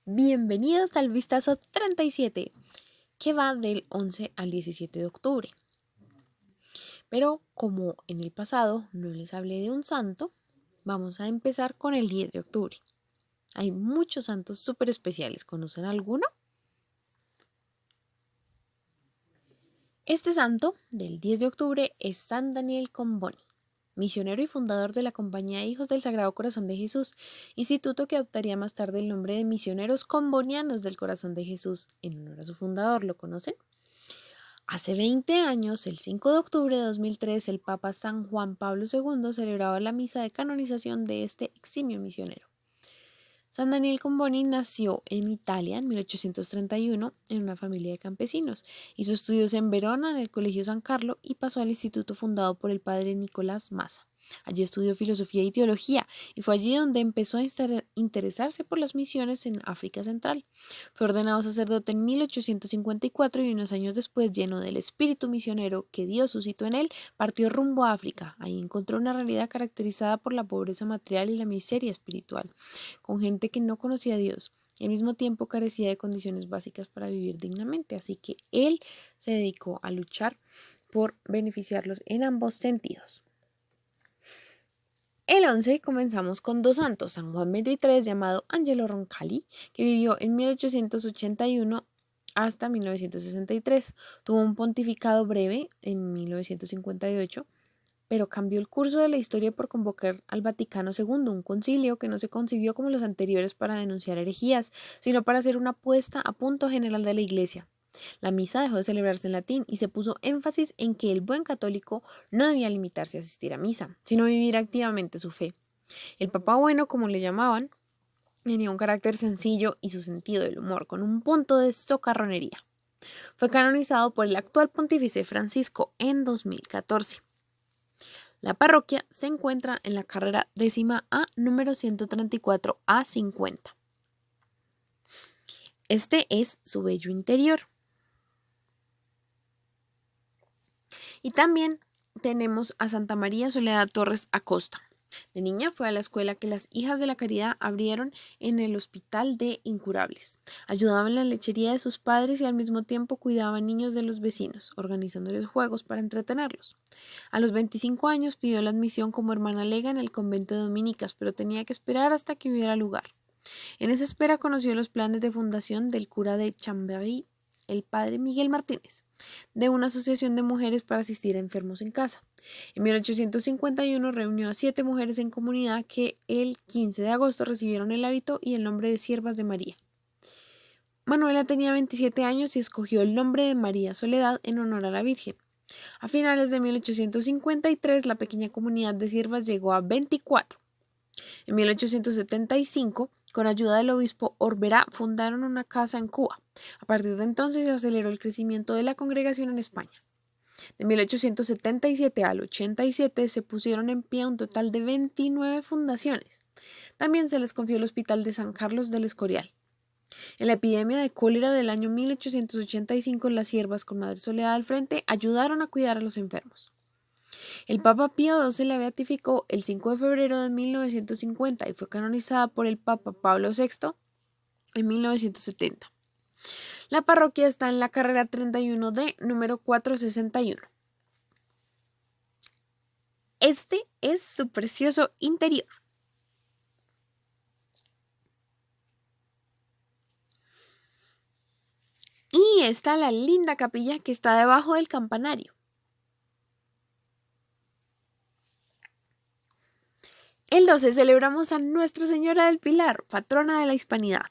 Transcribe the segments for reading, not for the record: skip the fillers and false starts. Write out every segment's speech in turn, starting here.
Bienvenidos al Vistazo 37, que va del 11 al 17 de octubre. Pero como en el pasado no les hablé de un santo, vamos a empezar con el 10 de octubre. Hay muchos santos súper especiales. ¿Conocen alguno? Este santo del 10 de octubre es San Daniel Comboni, misionero y fundador de la Compañía de Hijos del Sagrado Corazón de Jesús, instituto que adoptaría más tarde el nombre de Misioneros Combonianos del Corazón de Jesús en honor a su fundador. ¿Lo conocen? Hace 20 años, el 5 de octubre de 2003, el Papa San Juan Pablo II celebraba la misa de canonización de este eximio misionero. San Daniel Comboni nació en Italia en 1831 en una familia de campesinos. Hizo estudios en Verona en el Colegio San Carlo y pasó al instituto fundado por el padre Nicolás Massa. Allí estudió filosofía y teología y fue allí donde empezó a interesarse por las misiones en África Central. Fue ordenado sacerdote en 1854 y unos años después, lleno del espíritu misionero que Dios suscitó en él, partió rumbo a África. Ahí encontró una realidad caracterizada por la pobreza material y la miseria espiritual, con gente que no conocía a Dios y al mismo tiempo carecía de condiciones básicas para vivir dignamente. Así que él se dedicó a luchar por beneficiarlos en ambos sentidos. El 11 comenzamos con dos santos, San Juan XXIII, llamado Angelo Roncalli, que vivió en 1881 hasta 1963. Tuvo un pontificado breve en 1958, pero cambió el curso de la historia por convocar al Vaticano II, un concilio que no se concibió como los anteriores para denunciar herejías, sino para hacer una puesta a punto general de la Iglesia. La misa dejó de celebrarse en latín y se puso énfasis en que el buen católico no debía limitarse a asistir a misa, sino vivir activamente su fe. El Papa Bueno, como le llamaban, tenía un carácter sencillo y su sentido del humor, con un punto de socarronería. Fue canonizado por el actual pontífice Francisco en 2014. La parroquia se encuentra en la carrera 10A, número 134 a 50. Este es su bello interior. Y también tenemos a Santa María Soledad Torres Acosta. De niña fue a la escuela que las Hijas de la Caridad abrieron en el Hospital de Incurables. Ayudaba en la lechería de sus padres y al mismo tiempo cuidaba a niños de los vecinos, organizándoles juegos para entretenerlos. A los 25 años pidió la admisión como hermana lega en el convento de dominicas, pero tenía que esperar hasta que hubiera lugar. En esa espera conoció los planes de fundación del cura de Chambéry, el padre Miguel Martínez, de una asociación de mujeres para asistir a enfermos en casa. En 1851 reunió a 7 mujeres en comunidad que el 15 de agosto recibieron el hábito y el nombre de Siervas de María. Manuela tenía 27 años y escogió el nombre de María Soledad en honor a la Virgen. A finales de 1853 la pequeña comunidad de siervas llegó a 24. En 1875, con ayuda del obispo Orberá, fundaron una casa en Cuba. A partir de entonces se aceleró el crecimiento de la congregación en España. De 1877 al 87 se pusieron en pie un total de 29 fundaciones. También se les confió el Hospital de San Carlos del Escorial. En la epidemia de cólera del año 1885, las siervas, con Madre Soledad al frente, ayudaron a cuidar a los enfermos. El Papa Pío XII la beatificó el 5 de febrero de 1950 y fue canonizada por el Papa Pablo VI en 1970. La parroquia está en la carrera 31D, número 461. Este es su precioso interior. Y está la linda capilla que está debajo del campanario. El 12 celebramos a Nuestra Señora del Pilar, patrona de la Hispanidad.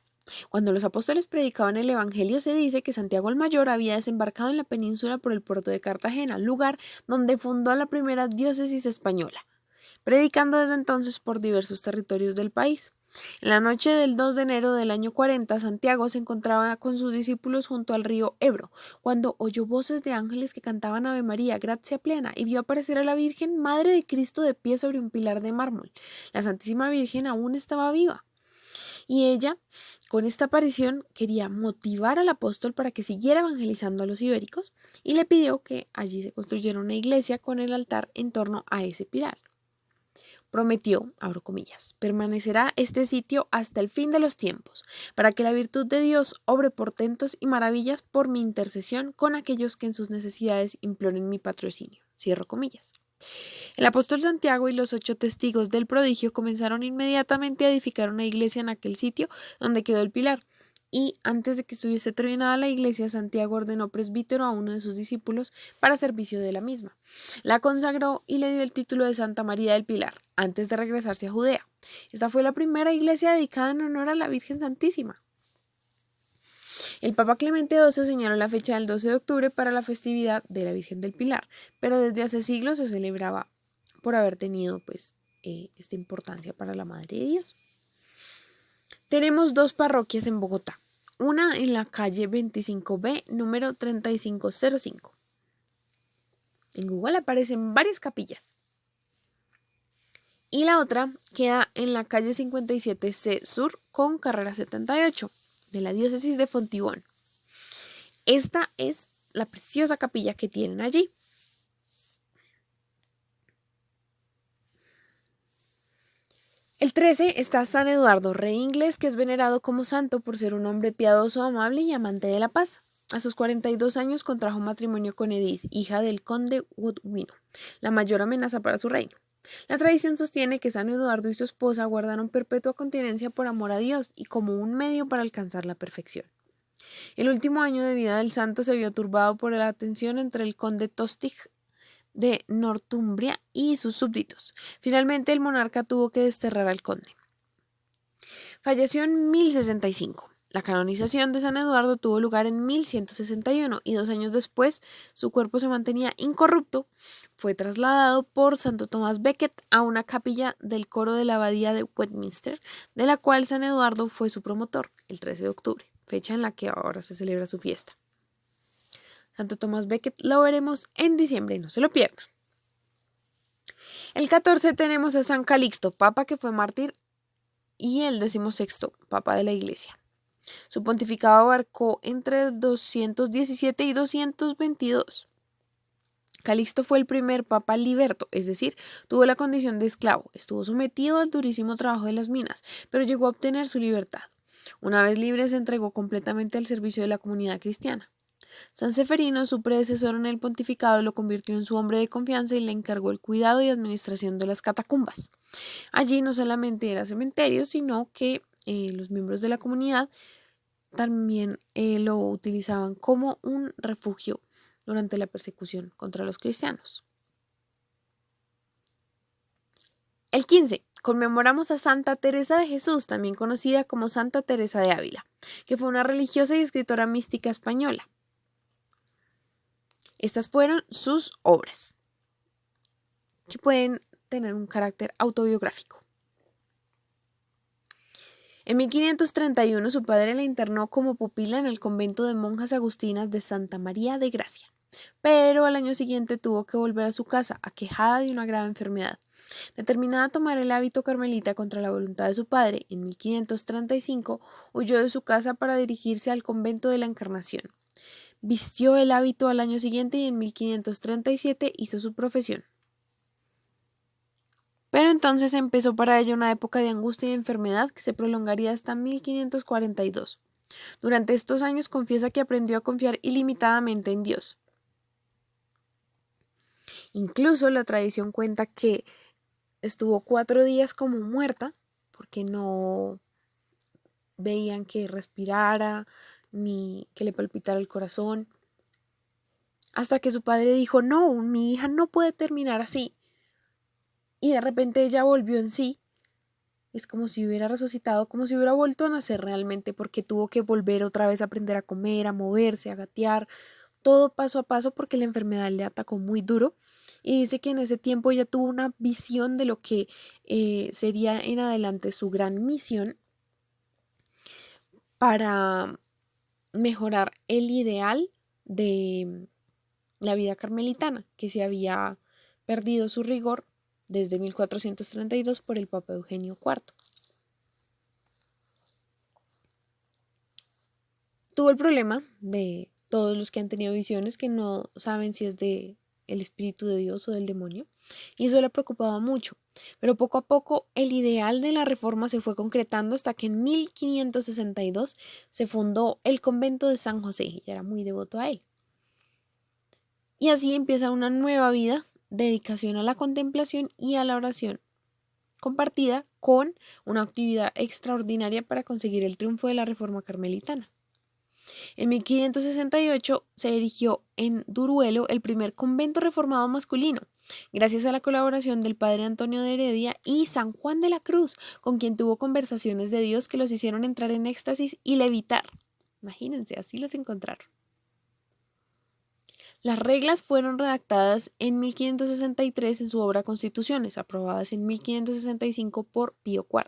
Cuando los apóstoles predicaban el Evangelio, se dice que Santiago el Mayor había desembarcado en la península por el puerto de Cartagena, lugar donde fundó la primera diócesis española, predicando desde entonces por diversos territorios del país. En la noche del 2 de enero del año 40, Santiago se encontraba con sus discípulos junto al río Ebro, cuando oyó voces de ángeles que cantaban Ave María, gracia plena, y vio aparecer a la Virgen, Madre de Cristo, de pie sobre un pilar de mármol. La Santísima Virgen aún estaba viva. Y ella, con esta aparición, quería motivar al apóstol para que siguiera evangelizando a los ibéricos y le pidió que allí se construyera una iglesia con el altar en torno a ese pilar. prometió, abro comillas, permanecerá este sitio hasta el fin de los tiempos, para que la virtud de Dios obre portentos y maravillas por mi intercesión con aquellos que en sus necesidades imploren mi patrocinio. Cierro comillas. El apóstol Santiago y los 8 testigos del prodigio comenzaron inmediatamente a edificar una iglesia en aquel sitio donde quedó el pilar. Y antes de que estuviese terminada la iglesia, Santiago ordenó presbítero a uno de sus discípulos para servicio de la misma. La consagró y le dio el título de Santa María del Pilar, antes de regresarse a Judea. Esta fue la primera iglesia dedicada en honor a la Virgen Santísima. El Papa Clemente XII señaló la fecha del 12 de octubre para la festividad de la Virgen del Pilar, pero desde hace siglos se celebraba por haber tenido esta importancia para la Madre de Dios. Tenemos 2 parroquias en Bogotá, una en la calle 25B, número 3505. En Google aparecen varias capillas. Y la otra queda en la calle 57C Sur con carrera 78, de la diócesis de Fontibón. Esta es la preciosa capilla que tienen allí. El 13 está San Eduardo, rey inglés, que es venerado como santo por ser un hombre piadoso, amable y amante de la paz. A sus 42 años contrajo matrimonio con Edith, hija del conde Godwino, la mayor amenaza para su reino. La tradición sostiene que San Eduardo y su esposa guardaron perpetua continencia por amor a Dios y como un medio para alcanzar la perfección. El último año de vida del santo se vio turbado por la tensión entre el conde Tostig de Northumbria y sus súbditos. Finalmente el monarca tuvo que desterrar al conde. Falleció en 1065. La canonización de San Eduardo tuvo lugar en 1161 y 2 años después su cuerpo se mantenía incorrupto. Fue trasladado por Santo Tomás Becket a una capilla del coro de la abadía de Westminster, de la cual San Eduardo fue su promotor, el 13 de octubre, fecha en la que ahora se celebra su fiesta. Santo Tomás Becket lo veremos en diciembre, no se lo pierdan. El 14 tenemos a San Calixto, papa que fue mártir, y el 16º, papa de la Iglesia. Su pontificado abarcó entre 217 y 222. Calixto fue el primer papa liberto, es decir, tuvo la condición de esclavo, estuvo sometido al durísimo trabajo de las minas, pero llegó a obtener su libertad. Una vez libre se entregó completamente al servicio de la comunidad cristiana. San Seferino, su predecesor en el pontificado, lo convirtió en su hombre de confianza y le encargó el cuidado y administración de las catacumbas. Allí no solamente era cementerio, sino que los miembros de la comunidad también lo utilizaban como un refugio durante la persecución contra los cristianos. El 15. Conmemoramos a Santa Teresa de Jesús, también conocida como Santa Teresa de Ávila, que fue una religiosa y escritora mística española. Estas fueron sus obras, que pueden tener un carácter autobiográfico. En 1531 su padre la internó como pupila en el convento de monjas agustinas de Santa María de Gracia, pero al año siguiente tuvo que volver a su casa, aquejada de una grave enfermedad. Determinada a tomar el hábito carmelita contra la voluntad de su padre, en 1535 huyó de su casa para dirigirse al convento de la Encarnación. Vistió el hábito al año siguiente y en 1537 hizo su profesión. Pero entonces empezó para ella una época de angustia y enfermedad que se prolongaría hasta 1542. Durante estos años confiesa que aprendió a confiar ilimitadamente en Dios. Incluso la tradición cuenta que estuvo 4 días como muerta porque no veían que respirara ni que le palpitara el corazón. Hasta que su padre dijo, no, mi hija no puede terminar así. Y de repente ella volvió en sí. Es como si hubiera resucitado, como si hubiera vuelto a nacer realmente, porque tuvo que volver otra vez a aprender a comer, a moverse, a gatear, todo paso a paso porque la enfermedad le atacó muy duro. Y dice que en ese tiempo ella tuvo una visión de lo que sería en adelante su gran misión para mejorar el ideal de la vida carmelitana, que se había perdido su rigor desde 1432 por el Papa Eugenio IV. Tuvo el problema de todos los que han tenido visiones que no saben si es de el espíritu de Dios o del demonio, y eso le preocupaba mucho. Pero poco a poco el ideal de la reforma se fue concretando hasta que en 1562 se fundó el convento de San José, y era muy devoto a él. Y así empieza una nueva vida, dedicación a la contemplación y a la oración, compartida con una actividad extraordinaria para conseguir el triunfo de la reforma carmelitana. En 1568 se erigió en Duruelo el primer convento reformado masculino, gracias a la colaboración del padre Antonio de Heredia y San Juan de la Cruz, con quien tuvo conversaciones de Dios que los hicieron entrar en éxtasis y levitar. Imagínense, así los encontraron. Las reglas fueron redactadas en 1563 en su obra Constituciones, aprobadas en 1565 por Pío IV.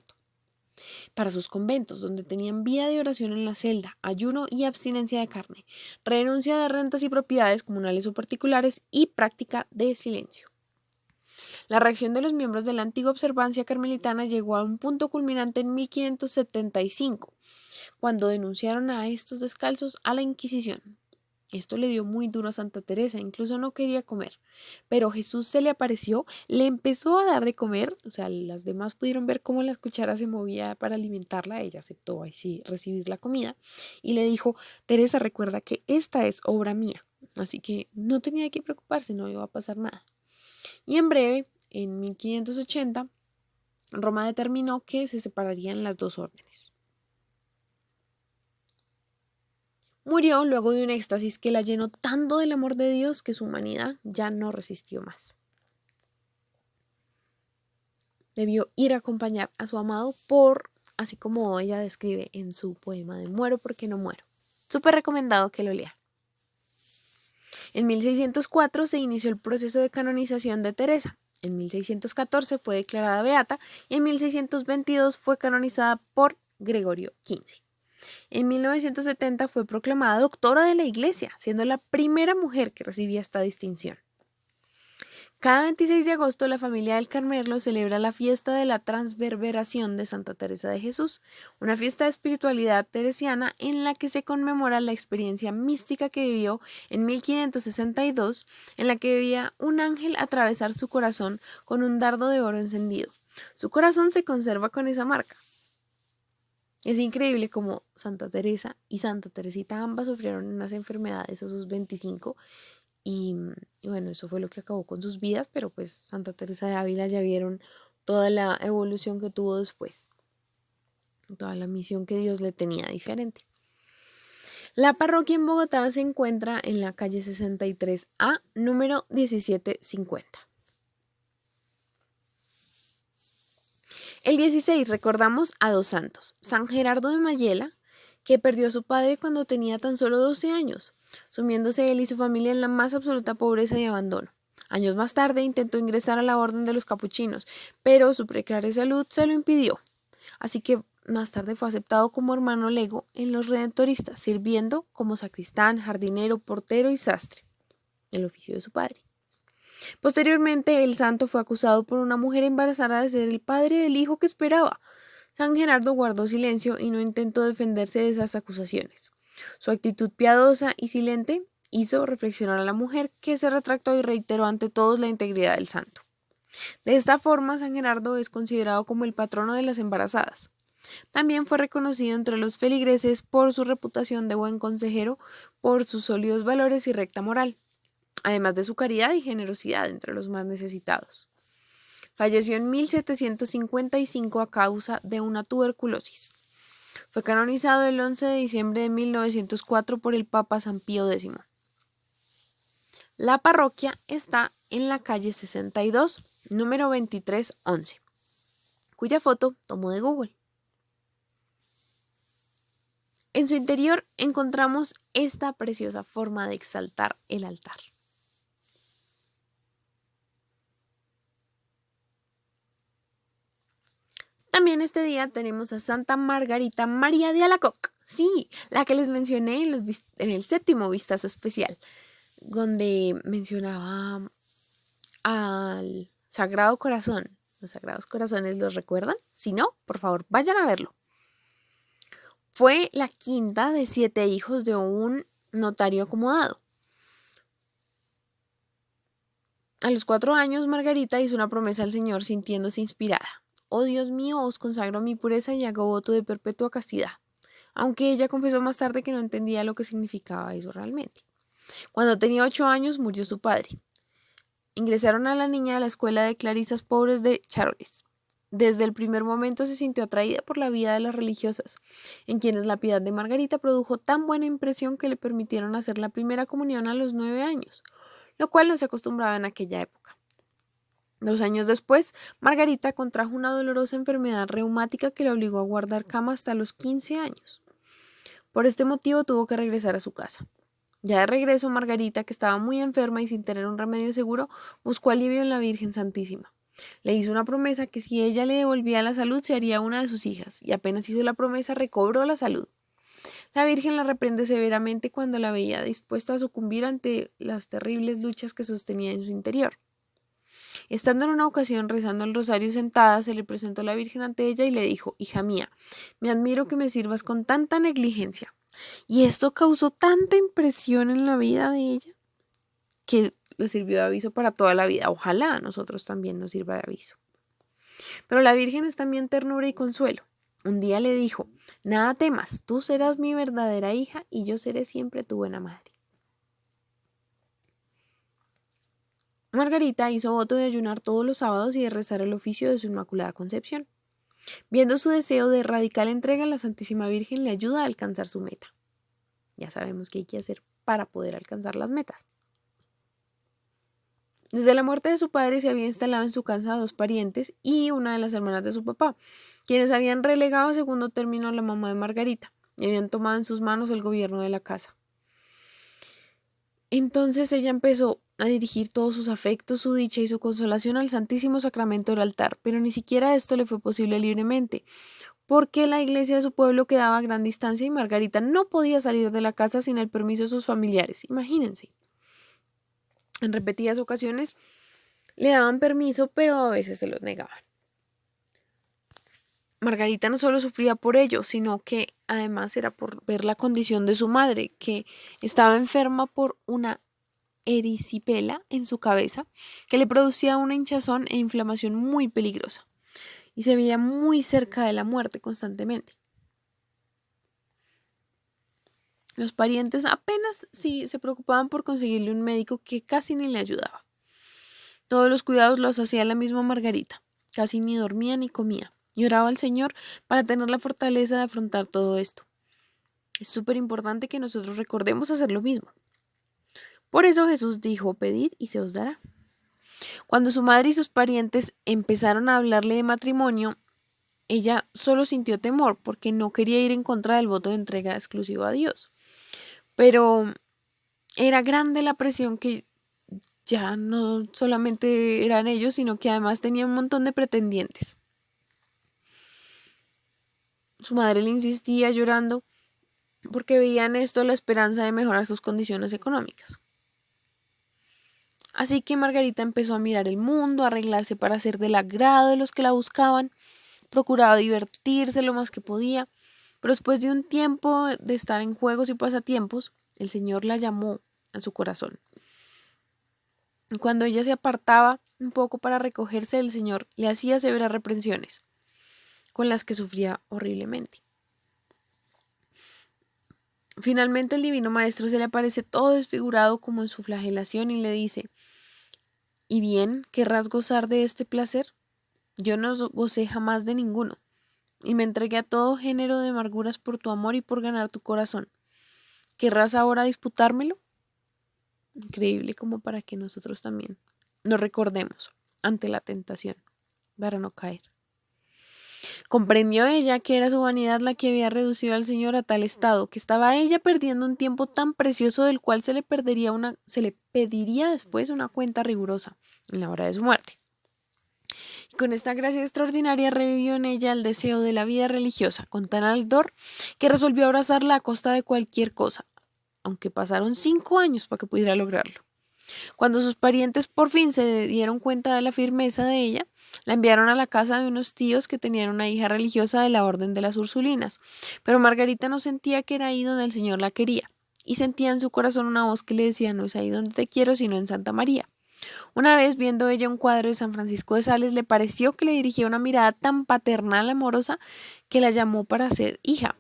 Para sus conventos, donde tenían vida de oración en la celda, ayuno y abstinencia de carne, renuncia de rentas y propiedades comunales o particulares y práctica de silencio. La reacción de los miembros de la antigua observancia carmelitana llegó a un punto culminante en 1575, cuando denunciaron a estos descalzos a la Inquisición. Esto le dio muy duro a Santa Teresa, incluso no quería comer, pero Jesús se le apareció, le empezó a dar de comer, o sea, las demás pudieron ver cómo la cuchara se movía para alimentarla, ella aceptó ahí sí recibir la comida y le dijo: Teresa, recuerda que esta es obra mía, así que no tenía que preocuparse, no iba a pasar nada. Y en breve, en 1580, Roma determinó que se separarían las dos órdenes. Murió luego de un éxtasis que la llenó tanto del amor de Dios que su humanidad ya no resistió más. Debió ir a acompañar a su amado así como ella describe en su poema de Muero porque no muero. Súper recomendado que lo lean. En 1604 se inició el proceso de canonización de Teresa. En 1614 fue declarada beata y en 1622 fue canonizada por Gregorio XV. En 1970 fue proclamada doctora de la Iglesia, siendo la primera mujer que recibía esta distinción. Cada 26 de agosto la familia del Carmelo celebra la fiesta de la Transverberación de Santa Teresa de Jesús, una fiesta de espiritualidad teresiana en la que se conmemora la experiencia mística que vivió en 1562, en la que veía un ángel atravesar su corazón con un dardo de oro encendido. Su corazón se conserva con esa marca. Es increíble cómo Santa Teresa y Santa Teresita ambas sufrieron unas enfermedades a sus 25 y bueno, eso fue lo que acabó con sus vidas, pero pues Santa Teresa de Ávila ya vieron toda la evolución que tuvo después, toda la misión que Dios le tenía diferente. La parroquia en Bogotá se encuentra en la calle 63A, número 1750. El 16 recordamos a dos santos: San Gerardo de Mayela, que perdió a su padre cuando tenía tan solo 12 años, sumiéndose él y su familia en la más absoluta pobreza y abandono. Años más tarde intentó ingresar a la orden de los capuchinos, pero su precaria salud se lo impidió. Así que más tarde fue aceptado como hermano lego en los redentoristas, sirviendo como sacristán, jardinero, portero y sastre, el oficio de su padre. Posteriormente, el santo fue acusado por una mujer embarazada de ser el padre del hijo que esperaba. San Gerardo guardó silencio y no intentó defenderse de esas acusaciones. Su actitud piadosa y silente hizo reflexionar a la mujer, que se retractó y reiteró ante todos la integridad del santo. De esta forma, San Gerardo es considerado como el patrono de las embarazadas. También fue reconocido entre los feligreses por su reputación de buen consejero, por sus sólidos valores y recta moral, además de su caridad y generosidad entre los más necesitados. Falleció en 1755 a causa de una tuberculosis. Fue canonizado el 11 de diciembre de 1904 por el Papa San Pío X. La parroquia está en la calle 62, número 2311, cuya foto tomó de Google. En su interior encontramos esta preciosa forma de exaltar el altar. También este día tenemos a Santa Margarita María de Alacoque, sí, la que les mencioné en el séptimo vistazo especial, donde mencionaba al Sagrado Corazón. Los Sagrados Corazones, ¿los recuerdan? Si no, por favor, vayan a verlo. Fue la quinta de 7 hijos de un notario acomodado. A los 4 años, Margarita hizo una promesa al Señor sintiéndose inspirada. Oh Dios mío, os consagro mi pureza y hago voto de perpetua castidad. Aunque ella confesó más tarde que no entendía lo que significaba eso realmente. Cuando tenía 8 años, murió su padre. Ingresaron a la niña a la escuela de clarisas pobres de Charolles. Desde el primer momento se sintió atraída por la vida de las religiosas, en quienes la piedad de Margarita produjo tan buena impresión que le permitieron hacer la primera comunión a los 9 años, lo cual no se acostumbraba en aquella época. 2 años después, Margarita contrajo una dolorosa enfermedad reumática que la obligó a guardar cama hasta los 15 años. Por este motivo tuvo que regresar a su casa. Ya de regreso, Margarita, que estaba muy enferma y sin tener un remedio seguro, buscó alivio en la Virgen Santísima. Le hizo una promesa que si ella le devolvía la salud se haría una de sus hijas, y apenas hizo la promesa recobró la salud. La Virgen la reprende severamente cuando la veía dispuesta a sucumbir ante las terribles luchas que sostenía en su interior. Estando en una ocasión rezando el rosario sentada, se le presentó la Virgen ante ella y le dijo: Hija mía, me admiro que me sirvas con tanta negligencia. Y esto causó tanta impresión en la vida de ella que le sirvió de aviso para toda la vida. Ojalá a nosotros también nos sirva de aviso. Pero la Virgen es también ternura y consuelo. Un día le dijo: Nada temas, tú serás mi verdadera hija y yo seré siempre tu buena madre. Margarita hizo voto de ayunar todos los sábados y de rezar el oficio de su Inmaculada Concepción. Viendo su deseo de radical entrega, la Santísima Virgen le ayuda a alcanzar su meta. Ya sabemos qué hay que hacer para poder alcanzar las metas. Desde la muerte de su padre se había instalado en su casa 2 parientes y una de las hermanas de su papá, quienes habían relegado a segundo término a la mamá de Margarita y habían tomado en sus manos el gobierno de la casa. Entonces ella empezó a dirigir todos sus afectos, su dicha y su consolación al Santísimo Sacramento del altar, pero ni siquiera esto le fue posible libremente, porque la iglesia de su pueblo quedaba a gran distancia y Margarita no podía salir de la casa sin el permiso de sus familiares. Imagínense. En repetidas ocasiones le daban permiso, pero a veces se los negaban. Margarita no solo sufría por ello, sino que además era por ver la condición de su madre, que estaba enferma por una erisipela en su cabeza, que le producía una hinchazón e inflamación muy peligrosa, y se veía muy cerca de la muerte constantemente. Los parientes apenas sí se preocupaban por conseguirle un médico que casi ni le ayudaba. Todos los cuidados los hacía la misma Margarita, casi ni dormía ni comía, y oraba al Señor para tener la fortaleza de afrontar todo esto. Es súper importante que nosotros recordemos hacer lo mismo. Por eso Jesús dijo: pedid y se os dará. Cuando su madre y sus parientes empezaron a hablarle de matrimonio, ella solo sintió temor porque no quería ir en contra del voto de entrega exclusivo a Dios. Pero era grande la presión que ya no solamente eran ellos, sino que además tenía un montón de pretendientes. Su madre le insistía llorando porque veía en esto la esperanza de mejorar sus condiciones económicas. Así que Margarita empezó a mirar el mundo, a arreglarse para ser del agrado de los que la buscaban, procuraba divertirse lo más que podía, pero después de un tiempo de estar en juegos y pasatiempos, el Señor la llamó a su corazón. Cuando ella se apartaba un poco para recogerse, el Señor le hacía severas reprensiones, con las que sufría horriblemente. Finalmente el Divino Maestro se le aparece todo desfigurado como en su flagelación y le dice: ¿y bien querrás gozar de este placer? Yo no gocé jamás de ninguno, y me entregué a todo género de amarguras por tu amor y por ganar tu corazón. ¿Querrás ahora disputármelo? Increíble como para que nosotros también nos recordemos ante la tentación, para no caer. Comprendió ella que era su vanidad la que había reducido al Señor a tal estado, que estaba ella perdiendo un tiempo tan precioso del cual se le pediría después una cuenta rigurosa en la hora de su muerte. Y con esta gracia extraordinaria revivió en ella el deseo de la vida religiosa, con tal ardor que resolvió abrazarla a costa de cualquier cosa, aunque pasaron 5 años para que pudiera lograrlo. Cuando sus parientes por fin se dieron cuenta de la firmeza de ella, la enviaron a la casa de unos tíos que tenían una hija religiosa de la Orden de las Ursulinas, pero Margarita no sentía que era ahí donde el Señor la quería, y sentía en su corazón una voz que le decía: no es ahí donde te quiero, sino en Santa María. Una vez, viendo ella un cuadro de San Francisco de Sales, le pareció que le dirigía una mirada tan paternal, amorosa, que la llamó para ser hija.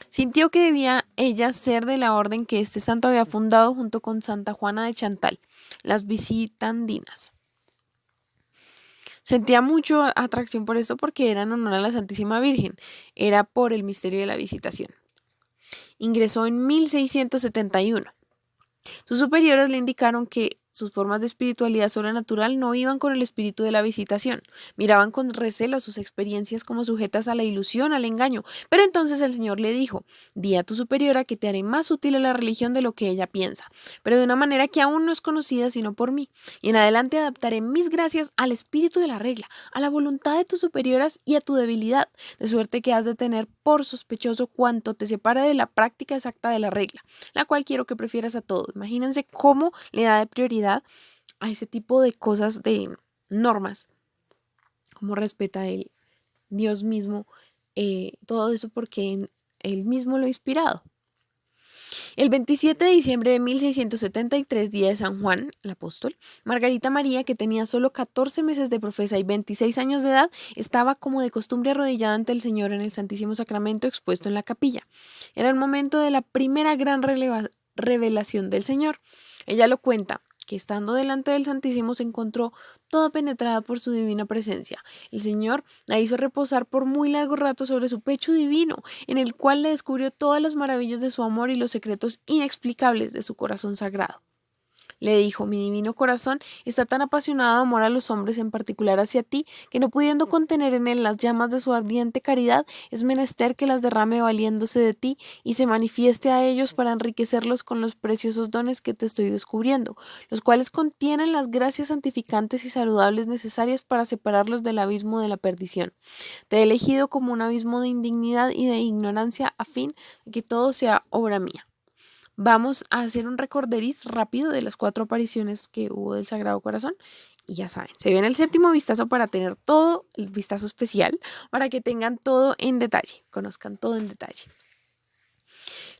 Sintió que debía ella ser de la orden que este santo había fundado junto con Santa Juana de Chantal, las visitandinas. Sentía mucho atracción por esto porque era en honor a la Santísima Virgen, era por el misterio de la visitación. Ingresó en 1671. Sus superiores le indicaron que sus formas de espiritualidad sobrenatural no iban con el espíritu de la visitación. Miraban con recelo sus experiencias como sujetas a la ilusión, al engaño. Pero entonces el Señor le dijo: di a tu superiora que te haré más útil a la religión de lo que ella piensa, pero de una manera que aún no es conocida sino por mí. Y en adelante adaptaré mis gracias al espíritu de la regla, a la voluntad de tus superioras y a tu debilidad, de suerte que has de tener por sospechoso cuanto te separe de la práctica exacta de la regla, la cual quiero que prefieras a todo. Imagínense cómo le da de prioridad a ese tipo de cosas, de normas, cómo respeta él, Dios mismo, todo eso porque él mismo lo ha inspirado. El 27 de diciembre de 1673, día de San Juan, el apóstol, Margarita María, que tenía solo 14 meses de profesa y 26 años de edad, estaba como de costumbre arrodillada ante el Señor en el Santísimo Sacramento expuesto en la capilla. Era el momento de la primera gran revelación del Señor. Ella lo cuenta, que estando delante del Santísimo se encontró toda penetrada por su divina presencia. El Señor la hizo reposar por muy largo rato sobre su pecho divino, en el cual le descubrió todas las maravillas de su amor y los secretos inexplicables de su corazón sagrado. Le dijo: mi divino corazón está tan apasionado de amor a los hombres, en particular hacia ti, que no pudiendo contener en él las llamas de su ardiente caridad, es menester que las derrame valiéndose de ti y se manifieste a ellos para enriquecerlos con los preciosos dones que te estoy descubriendo, los cuales contienen las gracias santificantes y saludables necesarias para separarlos del abismo de la perdición. Te he elegido como un abismo de indignidad y de ignorancia, a fin de que todo sea obra mía. Vamos a hacer un recorderis rápido de las 4 apariciones que hubo del Sagrado Corazón. Y ya saben, se viene el séptimo vistazo para tener todo, el vistazo especial, para que tengan todo en detalle, conozcan todo en detalle.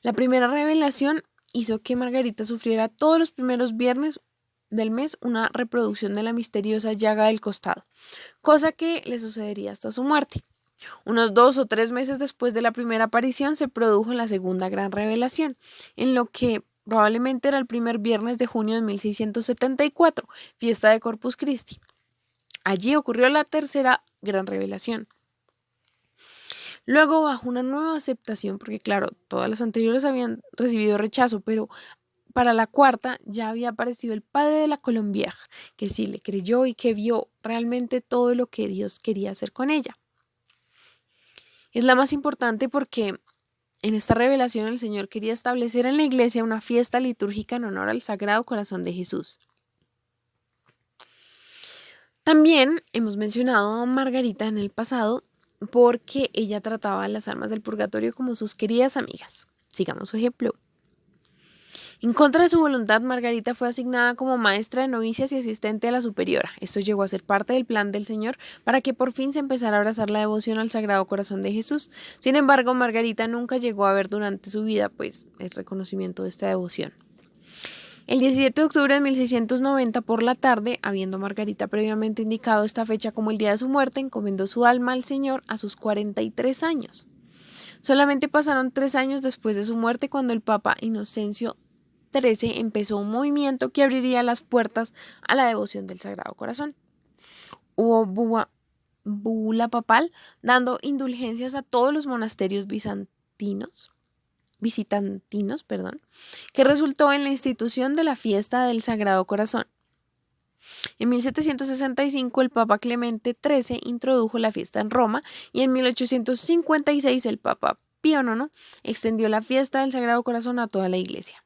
La primera revelación hizo que Margarita sufriera todos los primeros viernes del mes una reproducción de la misteriosa llaga del costado, cosa que le sucedería hasta su muerte. Unos 2 o 3 meses después de la primera aparición se produjo la segunda gran revelación, en lo que probablemente era el primer viernes de junio de 1674, fiesta de Corpus Christi. Allí ocurrió la tercera gran revelación. Luego, bajo una nueva aceptación, porque claro, todas las anteriores habían recibido rechazo, pero para la cuarta ya había aparecido el padre de la Colombière, que sí le creyó y que vio realmente todo lo que Dios quería hacer con ella. Es la más importante porque en esta revelación el Señor quería establecer en la iglesia una fiesta litúrgica en honor al Sagrado Corazón de Jesús. También hemos mencionado a Margarita en el pasado porque ella trataba a las almas del purgatorio como sus queridas amigas. Sigamos su ejemplo. En contra de su voluntad, Margarita fue asignada como maestra de novicias y asistente a la superiora. Esto llegó a ser parte del plan del Señor para que por fin se empezara a abrazar la devoción al Sagrado Corazón de Jesús. Sin embargo, Margarita nunca llegó a ver durante su vida, el reconocimiento de esta devoción. El 17 de octubre de 1690 por la tarde, habiendo Margarita previamente indicado esta fecha como el día de su muerte, encomendó su alma al Señor a sus 43 años. Solamente pasaron 3 años después de su muerte cuando el Papa Inocencio XIII empezó un movimiento que abriría las puertas a la devoción del Sagrado Corazón. Hubo bula papal dando indulgencias a todos los monasterios visitantinos, que resultó en la institución de la fiesta del Sagrado Corazón. En 1765 el Papa Clemente XIII introdujo la fiesta en Roma y en 1856 el Papa Pío IX extendió la fiesta del Sagrado Corazón a toda la iglesia.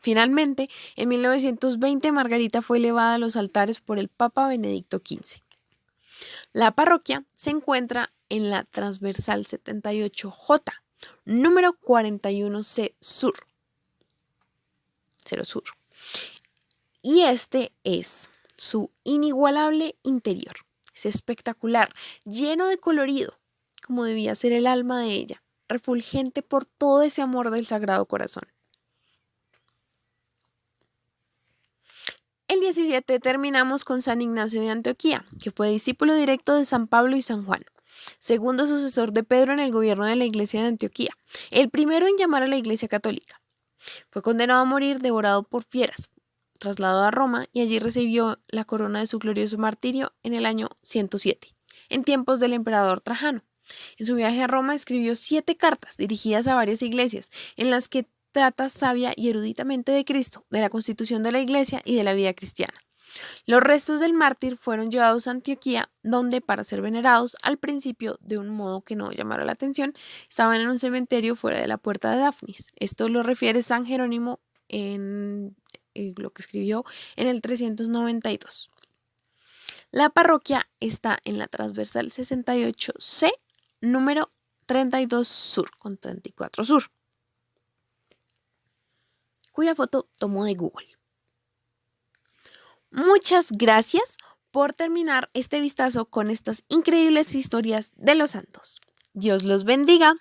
Finalmente, en 1920 Margarita fue elevada a los altares por el Papa Benedicto XV. La parroquia se encuentra en la transversal 78J, número 41C Sur, 0 Sur. Y este es su inigualable interior. Es espectacular, lleno de colorido, como debía ser el alma de ella, refulgente por todo ese amor del Sagrado Corazón. El 17 terminamos con San Ignacio de Antioquía, que fue discípulo directo de San Pablo y San Juan, segundo sucesor de Pedro en el gobierno de la iglesia de Antioquía, el primero en llamar a la iglesia católica. Fue condenado a morir devorado por fieras, trasladado a Roma y allí recibió la corona de su glorioso martirio en el año 107, en tiempos del emperador Trajano. En su viaje a Roma escribió 7 cartas dirigidas a varias iglesias, en las que trata sabia y eruditamente de Cristo, de la constitución de la iglesia y de la vida cristiana. Los restos del mártir fueron llevados a Antioquía, donde, para ser venerados, al principio de un modo que no llamara la atención, estaban en un cementerio fuera de la puerta de Dafnis. Esto lo refiere San Jerónimo en lo que escribió en el 392. La parroquia está en la transversal 68C, número 32 Sur, con 34 Sur, cuya foto tomó de Google. Muchas gracias por terminar este vistazo con estas increíbles historias de los santos. Dios los bendiga.